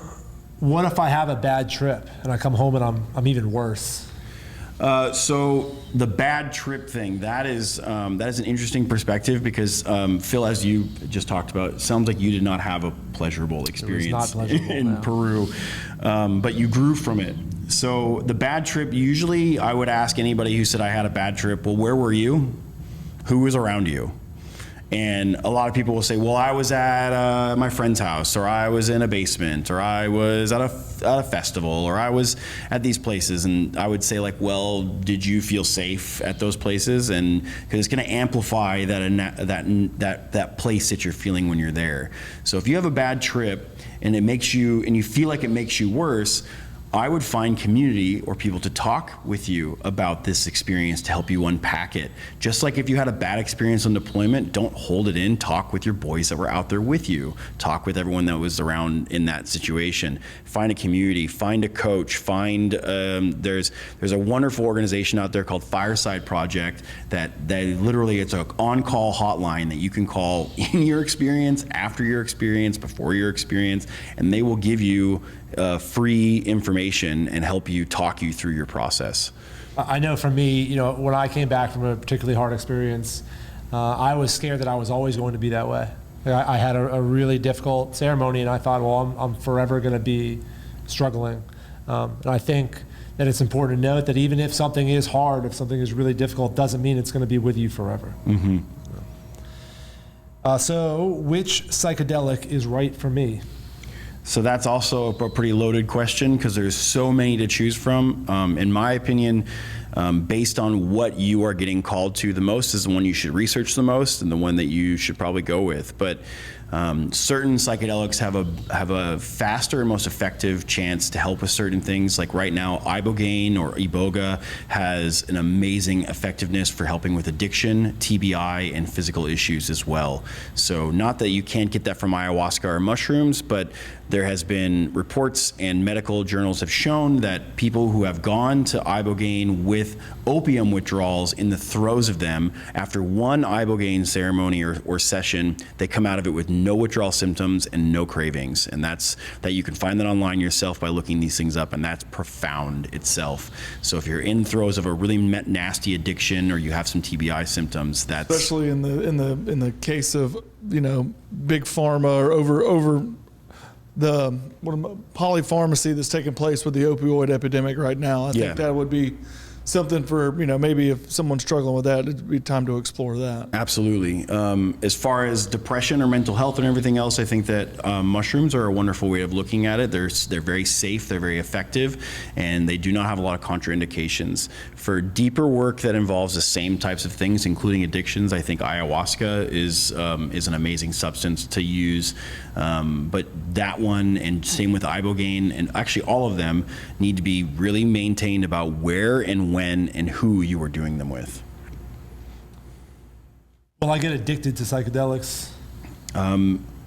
what if I have a bad trip and I come home and I'm even worse? So the bad trip thing, that is an interesting perspective because Phil, as you just talked about, it sounds like you did not have a pleasurable experience not pleasurable, in no. Peru, but you grew from it. So the bad trip, usually I would ask anybody who said I had a bad trip, well, where were you? Who was around you? And a lot of people will say, well, I was at my friend's house, or I was in a basement, or I was at a festival, or I was at these places. And I would say like, well, did you feel safe at those places? And because it's going to amplify that place that you're feeling when you're there. So if you have a bad trip and you feel like it makes you worse, I would find community or people to talk with you about this experience to help you unpack it. Just like if you had a bad experience on deployment, don't hold it in. Talk with your boys that were out there with you. Talk with everyone that was around in that situation. Find a community, find a coach, there's a wonderful organization out there called Fireside Project that literally it's an on-call hotline that you can call in your experience, after your experience, before your experience, and they will give you free information and help you talk you through your process. I know for me, when I came back from a particularly hard experience, I was scared that I was always going to be that way. I had a really difficult ceremony, and I thought, well, I'm forever going to be struggling. And I think that it's important to note that even if something is hard, if something is really difficult, doesn't mean it's going to be with you forever. Mm-hmm. So which psychedelic is right for me? So that's also a pretty loaded question because there's so many to choose from. In my opinion, based on what you are getting called to the most is the one you should research the most and the one that you should probably go with. But certain psychedelics have a faster and most effective chance to help with certain things. Like right now, ibogaine or iboga has an amazing effectiveness for helping with addiction, TBI, and physical issues as well. So not that you can't get that from ayahuasca or mushrooms, but there has been reports and medical journals have shown that people who have gone to ibogaine with opium withdrawals in the throes of them, after one ibogaine ceremony or session, they come out of it with no withdrawal symptoms and no cravings. And that you can find that online yourself by looking these things up, and that's profound itself. So if you're in throes of a really nasty addiction or you have some TBI symptoms, that's especially in the case of big pharma or over the polypharmacy that's taking place with the opioid epidemic right now. I think that would be something for, maybe if someone's struggling with that, it'd be time to explore that. Absolutely. As far as depression or mental health and everything else, I think that mushrooms are a wonderful way of looking at it. They're very safe, they're very effective, and they do not have a lot of contraindications. For deeper work that involves the same types of things, including addictions, I think ayahuasca is an amazing substance to use. But that one, and same with ibogaine, and actually all of them need to be really maintained about where and when and who you are doing them with. Will I get addicted to psychedelics?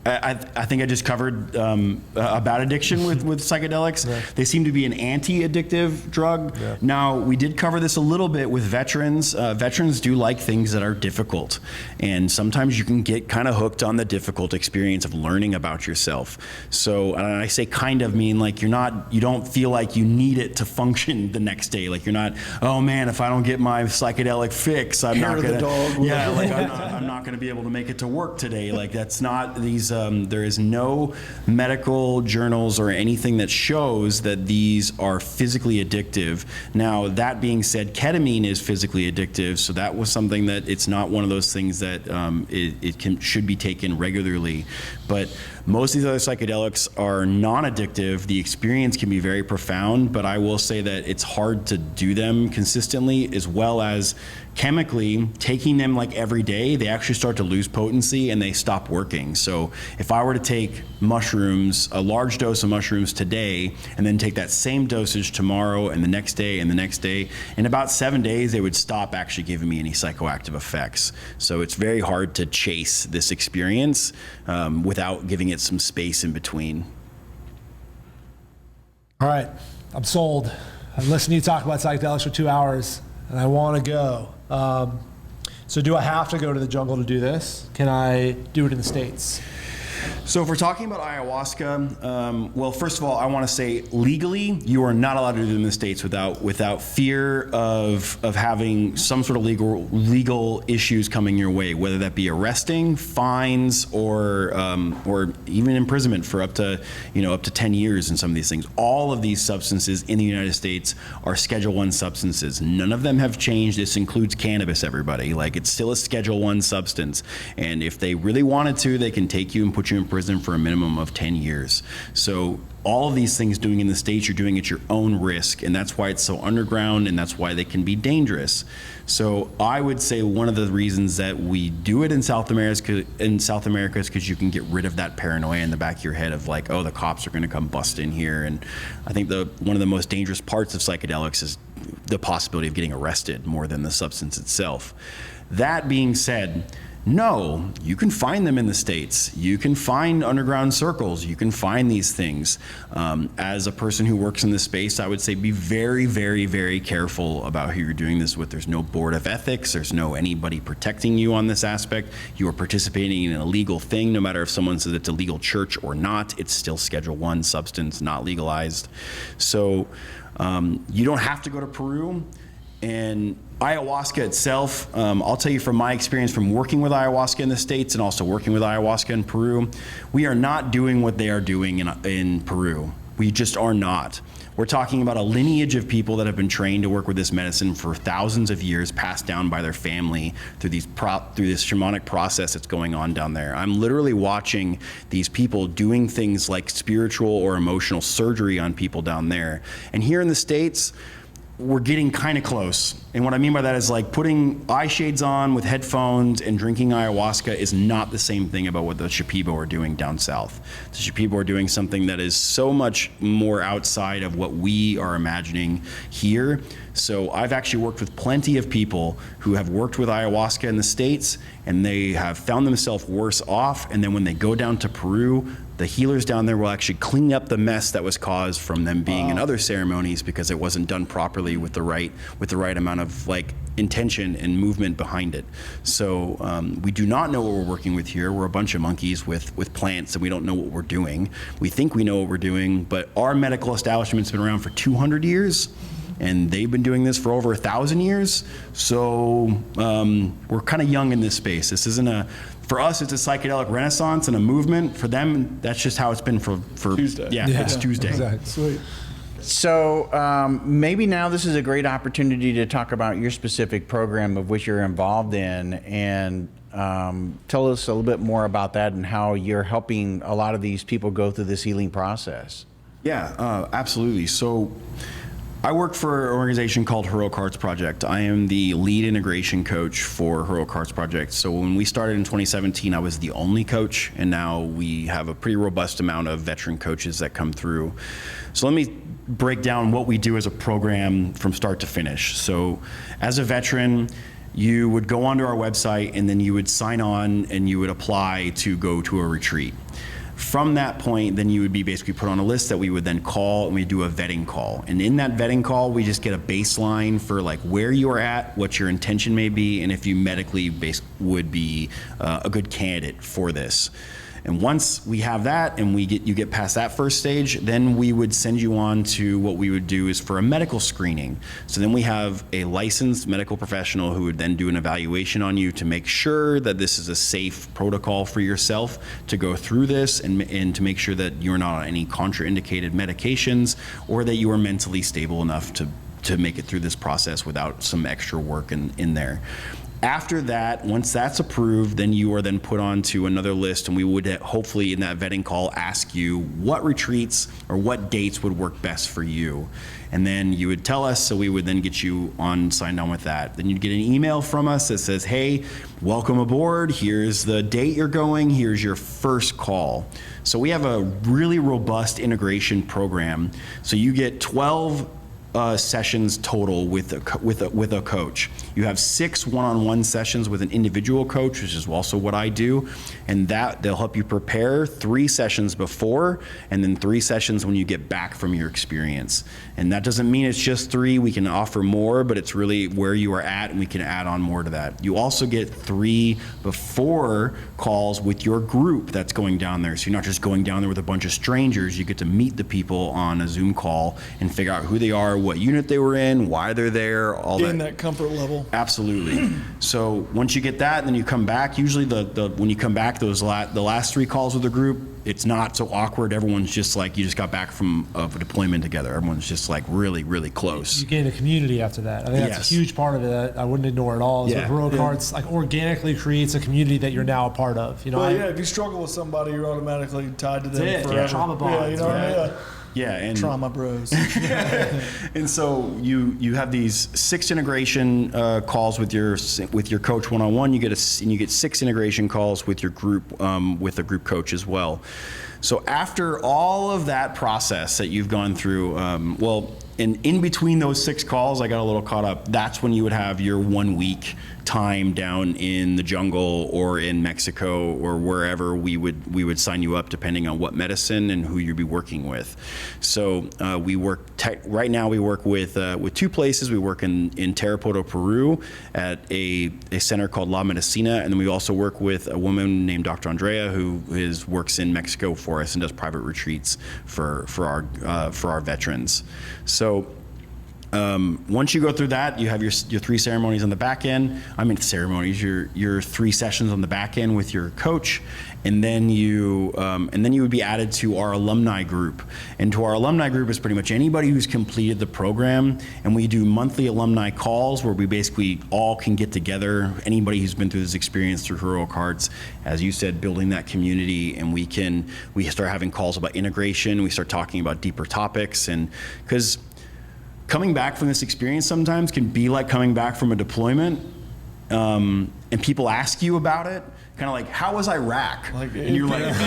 I think I just covered about addiction with psychedelics. Yeah. They seem to be an anti-addictive drug. Yeah. Now, we did cover this a little bit with veterans. Veterans do like things that are difficult, and sometimes you can get kind of hooked on the difficult experience of learning about yourself. So, and I say kind of mean like you don't feel like you need it to function the next day. Like you're not, oh man, if I don't get my psychedelic fix, I'm not gonna. Yeah, like I'm not gonna be able to make it to work today. Like that's not these. There is no medical journals or anything that shows that these are physically addictive. Now, that being said, ketamine is physically addictive, so that was something that it's not one of those things that should be taken regularly. But most of these other psychedelics are non-addictive. The experience can be very profound, but I will say that it's hard to do them consistently, as well as chemically, taking them like every day, they actually start to lose potency and they stop working. So if I were to take mushrooms, a large dose of mushrooms today, and then take that same dosage tomorrow and the next day and the next day, in about 7 days, they would stop actually giving me any psychoactive effects. So it's very hard to chase this experience without giving it some space in between. All right, I'm sold. I've listened to you talk about psychedelics for 2 hours, and I want to go. So do I have to go to the jungle to do this? Can I do it in the States? So if we're talking about ayahuasca, well, first of all, I want to say legally, you are not allowed to do it in the States without fear of having some sort of legal issues coming your way, whether that be arresting, fines, or even imprisonment for up to 10 years in some of these things. All of these substances in the United States are Schedule I substances. None of them have changed. This includes cannabis, everybody. Like, it's still a Schedule I substance. And if they really wanted to, they can take you and put you in prison for a minimum of 10 years. So all of these things doing in the States, you're doing at your own risk, and that's why it's so underground, and that's why they can be dangerous. So I would say one of the reasons that we do it in South America is because you can get rid of that paranoia in the back of your head of like, oh, the cops are going to come bust in here. And I think one of the most dangerous parts of psychedelics is the possibility of getting arrested more than the substance itself. That being said, no, you can find them in the States. You can find underground circles. You can find these things. As a person who works in this space, I would say be very, very, very careful about who you're doing this with. There's no board of ethics. There's no anybody protecting you on this aspect. You are participating in an illegal thing, no matter if someone says it's a legal church or not. It's still Schedule I substance, not legalized. So you don't have to go to Peru. And ayahuasca itself, I'll tell you from my experience from working with ayahuasca in the States and also working with ayahuasca in Peru, we are not doing what they are doing in Peru. We just are not. We're talking about a lineage of people that have been trained to work with this medicine for thousands of years, passed down by their family through this shamanic process that's going on down there. I'm literally watching these people doing things like spiritual or emotional surgery on people down there. And here in the States, we're getting kind of close. And what I mean by that is like putting eye shades on with headphones and drinking ayahuasca is not the same thing about what the Shipibo are doing down south. The Shipibo are doing something that is so much more outside of what we are imagining here. So I've actually worked with plenty of people who have worked with ayahuasca in the States, and they have found themselves worse off. And then when they go down to Peru, the healers down there will actually clean up the mess that was caused from them being in other ceremonies because it wasn't done properly with the right amount of like intention and movement behind it. So we do not know what we're working with here. We're a bunch of monkeys with plants, and we don't know what we're doing. We think we know what we're doing, but our medical establishment's been around for 200 years. And they've been doing this for over 1,000 years. So we're kind of young in this space. This isn't for us, it's a psychedelic renaissance and a movement. For them, that's just how it's been for Tuesday. Yeah, it's Tuesday. Exactly. Sweet. So maybe now this is a great opportunity to talk about your specific program of which you're involved in, and tell us a little bit more about that and how you're helping a lot of these people go through this healing process. Yeah, absolutely. So I work for an organization called Heroic Hearts Project. I am the lead integration coach for Heroic Hearts Project. So when we started in 2017, I was the only coach, and now we have a pretty robust amount of veteran coaches that come through. So let me break down what we do as a program from start to finish. So as a veteran, you would go onto our website, and then you would sign on and you would apply to go to a retreat. From that point, then you would be basically put on a list that we would then call, and we do a vetting call. And in that vetting call, we just get a baseline for like where you are at, what your intention may be, and if you medically would be a good candidate for this. And once we have that and you get past that first stage, then we would send you on to what we would do is for a medical screening. So then we have a licensed medical professional who would then do an evaluation on you to make sure that this is a safe protocol for yourself to go through this, and to make sure that you're not on any contraindicated medications, or that you are mentally stable enough to make it through this process without some extra work in there. After that, once that's approved, then you are then put onto another list, and we would hopefully in that vetting call ask you what retreats or what dates would work best for you. And then you would tell us, so we would then get you signed on with that. Then you'd get an email from us that says, hey, welcome aboard, here's the date you're going, here's your first call. So we have a really robust integration program. So you get 12 sessions total with a coach. You have 6 one-on-one sessions with an individual coach, which is also what I do, and that they'll help you prepare 3 sessions before, and then 3 sessions when you get back from your experience. And that doesn't mean it's just 3. We can offer more, but it's really where you are at, and we can add on more to that. You also get 3 before calls with your group that's going down there. So you're not just going down there with a bunch of strangers. You get to meet the people on a Zoom call and figure out who they are, what unit they were in, why they're there, all that. Gain that comfort level. Absolutely. So once you get that, then you come back. Usually when you come back, the last 3 calls with the group, it's not so awkward. Everyone's just like, you just got back from a deployment together. Everyone's just like really, really close. You gain a community after that. I think that's Yes. a huge part of it that I wouldn't ignore at all. Is Yeah. that Heroic Hearts like organically creates a community that you're now a part of. You know, Well, yeah, if you struggle with somebody, you're automatically tied to them That's it. forever. Yeah, trauma bonds, right? Yeah. Yeah, and Trauma bros. And so you have these 6 integration calls with your coach one-on-one. You get 6 integration calls with your group with a group coach as well. So after all of that process that you've gone through, and in between those 6 calls, I got a little caught up. That's when you would have your 1 week time down in the jungle or in Mexico or wherever we would sign you up depending on what medicine and who you'd be working with. So right now we work with 2 places. We work in Tarapoto, Peru at a center called La Medicina, and then we also work with a woman named Dr. Andrea who works in Mexico for us and does private retreats for our veterans. So once you go through that, you have your 3 ceremonies on the back end. Your 3 sessions on the back end with your coach, and then you would be added to our alumni group. And to our alumni group is pretty much anybody who's completed the program, and we do monthly alumni calls where we basically all can get together. Anybody who's been through this experience through Heroic Hearts, as you said, building that community, and we start having calls about integration. We start talking about deeper topics, and because coming back from this experience sometimes can be like coming back from a deployment, and people ask you about it, kind of like, how was Iraq? And you're like, if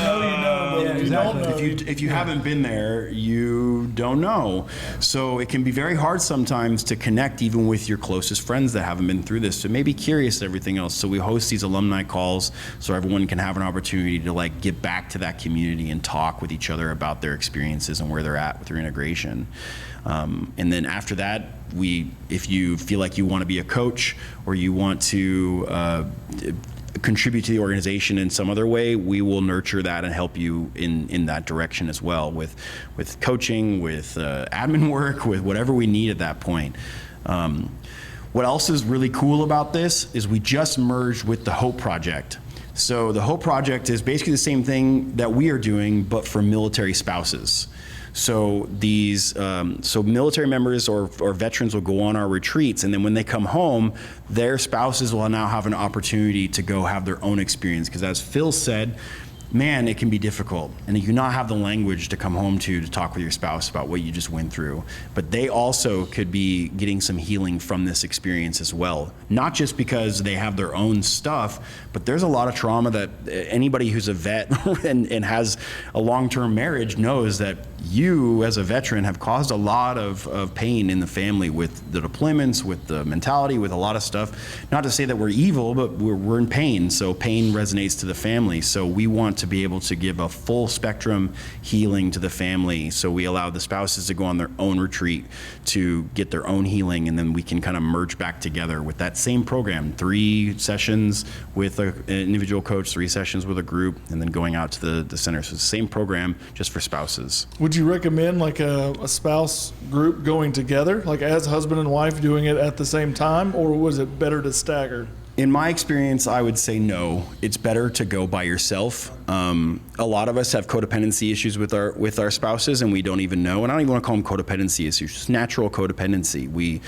you haven't been there, you don't know. So it can be very hard sometimes to connect even with your closest friends that haven't been through this. So maybe curious and everything else. So we host these alumni calls so everyone can have an opportunity to like get back to that community and talk with each other about their experiences and where they're at with their integration. And then after that, if you feel like you want to be a coach or you want to contribute to the organization in some other way, we will nurture that and help you in that direction as well with coaching, with admin work, with whatever we need at that point. What else is really cool about this is we just merged with the Hope Project. So the Hope Project is basically the same thing that we are doing, but for military spouses. So so military members or veterans will go on our retreats, and then when they come home, their spouses will now have an opportunity to go have their own experience. Because as Phil said, man, it can be difficult, and you do not have the language to come home to talk with your spouse about what you just went through. But they also could be getting some healing from this experience as well. Not just because they have their own stuff, but there's a lot of trauma that anybody who's a vet and has a long-term marriage knows that you as a veteran have caused a lot of pain in the family with the deployments, with the mentality, with a lot of stuff. Not to say that we're evil, but we're in pain, so pain resonates to the family. So we want to be able to give a full spectrum healing to the family. So we allow the spouses to go on their own retreat to get their own healing, and then we can kind of merge back together with that same program. 3 sessions with an individual coach, 3 sessions with a group, and then going out to the center. So it's the same program, just for spouses. Would you recommend like a spouse group going together, like as husband and wife doing it at the same time, or was it better to stagger? In my experience, I would say no. It's better to go by yourself. A lot of us have codependency issues with our spouses, and we don't even know. And I don't even want to call them codependency issues. Just natural codependency.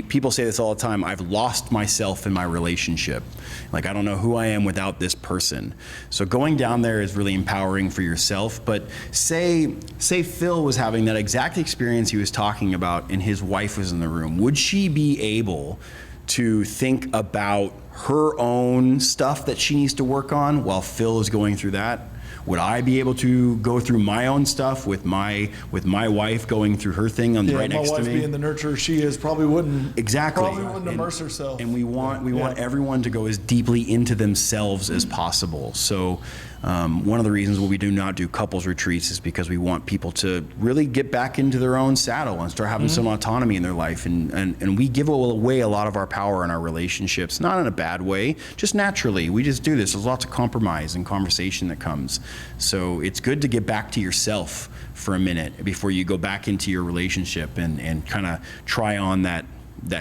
People say this all the time. I've lost myself in my relationship. Like, I don't know who I am without this person. So going down there is really empowering for yourself. But say Phil was having that exact experience he was talking about, and his wife was in the room. Would she be able to think about her own stuff that she needs to work on while Phil is going through that? Would I be able to go through my own stuff with my wife going through her thing right next to me? My wife being the nurturer she is probably wouldn't immerse herself. And we want everyone to go as deeply into themselves as possible. So one of the reasons why we do not do couples retreats is because we want people to really get back into their own saddle and start having some autonomy in their life. And we give away a lot of our power in our relationships, not in a bad way, just naturally. We just do this. There's lots of compromise and conversation that comes. So it's good to get back to yourself for a minute before you go back into your relationship and kind of try on that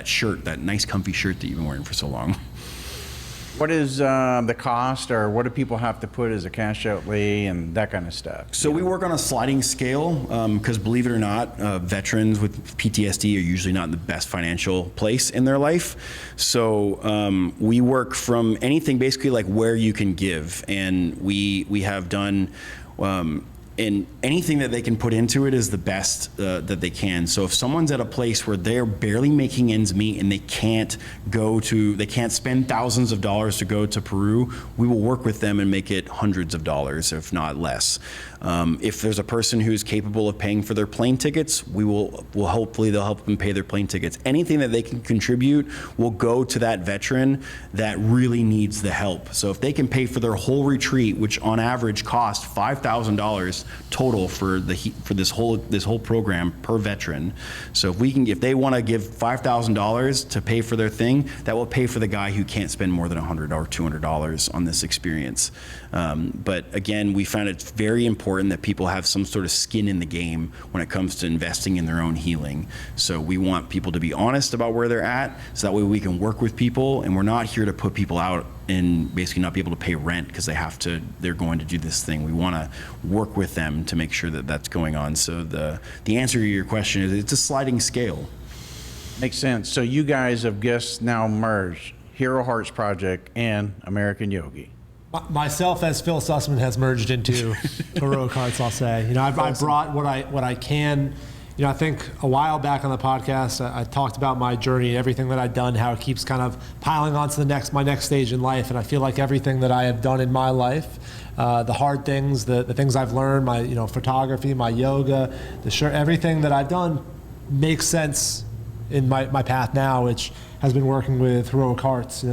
shirt, that nice comfy shirt that you've been wearing for so long. What is the cost, or what do people have to put as a cash outlay and that kind of stuff? So we work on a sliding scale because, believe it or not, veterans with PTSD are usually not in the best financial place in their life. So we work from anything basically like where you can give, and we have done. And anything that they can put into it is the best that they can. So if someone's at a place where they're barely making ends meet and they can't spend thousands of dollars to go to Peru, we will work with them and make it hundreds of dollars, if not less. If there's a person who's capable of paying for their plane tickets, we'll hopefully they'll help them pay their plane tickets. Anything that they can contribute will go to that veteran that really needs the help. So if they can pay for their whole retreat, which on average costs $5,000 total for this whole program per veteran. So if they want to give $5,000 to pay for their thing, that will pay for the guy who can't spend more than $100 or $200 on this experience. But again, we found it's very important that people have some sort of skin in the game when it comes to investing in their own healing. So we want people to be honest about where they're at, so that way we can work with people, and we're not here to put people out and basically not be able to pay rent because they're going to do this thing. We want to work with them to make sure that that's going on. So the answer to your question is it's a sliding scale. Makes sense. So you guys have just now merged Hero Hearts Project and American Yogi. Myself as Phil Sussman has merged into Heroic Hearts, I'll say. I brought what I can. I think a while back on the podcast, I talked about my journey and everything that I'd done, how it keeps kind of piling on to my next stage in life. And I feel like everything that I have done in my life, the hard things, the things I've learned, my photography, my yoga, everything that I've done makes sense in my path now, which has been working with Heroic Hearts.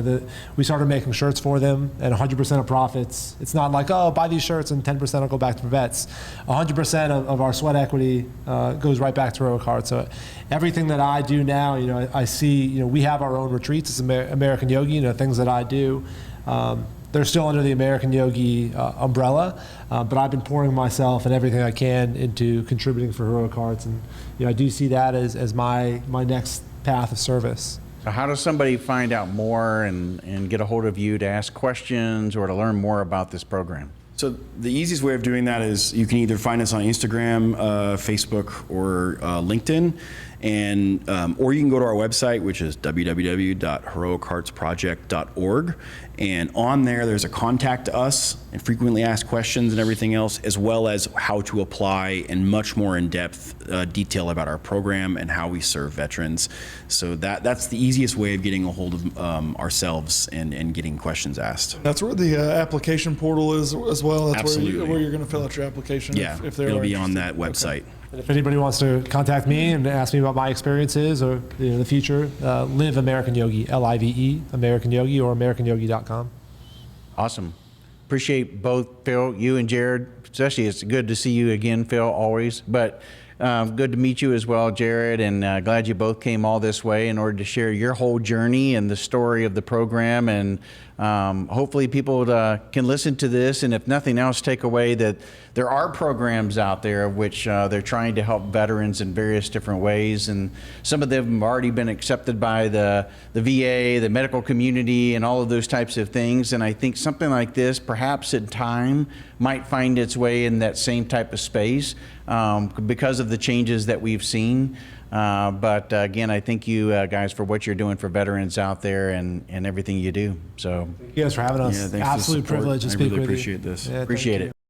We started making shirts for them, and 100% of profits. It's not like, oh, buy these shirts and 10% will go back to vets. 100% of our sweat equity goes right back to Heroic Hearts. So everything that I do now, I see, we have our own retreats. It's American Yogi, things that I do. They're still under the American Yogi umbrella, but I've been pouring myself and everything I can into contributing for Heroic Hearts, and I do see that as my next path of service. So how does somebody find out more and get a hold of you to ask questions or to learn more about this program? So the easiest way of doing that is you can either find us on Instagram, Facebook, or LinkedIn, and or you can go to our website, which is www.heroicheartsproject.org. And on there's a contact us and frequently asked questions and everything else, as well as how to apply and much more in-depth detail about our program and how we serve veterans. So that's the easiest way of getting a hold of ourselves and getting questions asked. That's where the application portal is as well. That's Absolutely. where you're going to fill out your application. Yeah, if they're it'll be on that website. Okay. And if anybody wants to contact me and ask me about my experiences or the future, Live American Yogi, LIVE, American Yogi, or AmericanYogi.com. Awesome. Appreciate both, Phil, you and Jared. Especially, it's good to see you again, Phil, always. But good to meet you as well, Jared, and glad you both came all this way in order to share your whole journey and the story of the program. And hopefully people can listen to this, and if nothing else, take away that there are programs out there of which they're trying to help veterans in various different ways, and some of them have already been accepted by the VA, the medical community, and all of those types of things. And I think something like this, perhaps in time, might find its way in that same type of space because of the changes that we've seen. But again, I thank you guys for what you're doing for veterans out there and everything you do. So Thank you guys for having us. Yeah, thanks for the Absolute support. privilege to I speak really with you. appreciate this. Yeah, thank appreciate you. it.